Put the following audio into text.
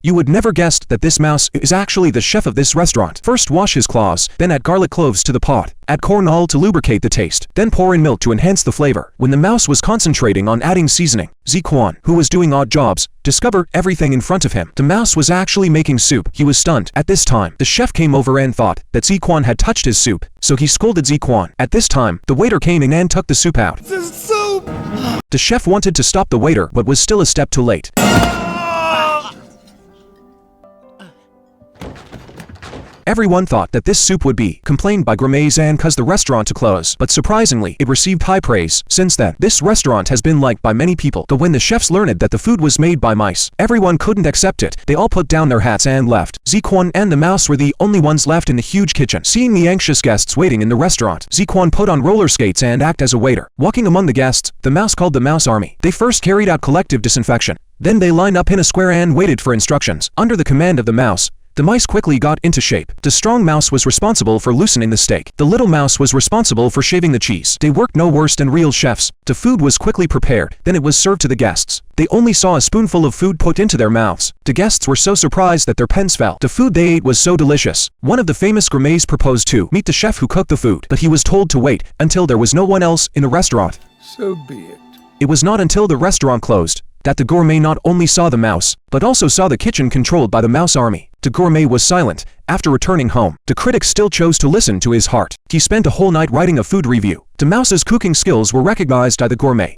You would never guessed that this mouse is actually the chef of this restaurant. First wash his claws, then add garlic cloves to the pot. Add corn oil to lubricate the taste. Then pour in milk to enhance the flavor. When the mouse was concentrating on adding seasoning, Ziquan, who was doing odd jobs, discovered everything in front of him. The mouse was actually making soup. He was stunned. At this time, the chef came over and thought that Ziquan had touched his soup, so he scolded Ziquan. At this time, the waiter came in and took the soup out. This soup! The chef wanted to stop the waiter but was still a step too late. Everyone thought that this soup would be complained by gourmets and caused the restaurant to close, but surprisingly, it received high praise. Since then, this restaurant has been liked by many people. But when the chefs learned that the food was made by mice, everyone couldn't accept it. They all put down their hats and left. Ziquan and the mouse were the only ones left in the huge kitchen. Seeing the anxious guests waiting in the restaurant, Ziquan put on roller skates and acted as a waiter. Walking among the guests, the mouse called the mouse army. They first carried out collective disinfection. Then they lined up in a square and waited for instructions. Under the command of the mouse, the mice quickly got into shape. The strong mouse was responsible for loosening the steak. The little mouse was responsible for shaving the cheese. They worked no worse than real chefs. The food was quickly prepared, then it was served to the guests. They only saw a spoonful of food put into their mouths. The guests were so surprised that their pens fell. The food they ate was so delicious. One of the famous gourmets proposed to meet the chef who cooked the food, but he was told to wait until there was no one else in the restaurant. So be it. It was not until the restaurant closed that the gourmet not only saw the mouse, but also saw the kitchen controlled by the mouse army. The gourmet was silent. After returning home, the critic still chose to listen to his heart. He spent a whole night writing a food review. The mouse's cooking skills were recognized by the gourmet.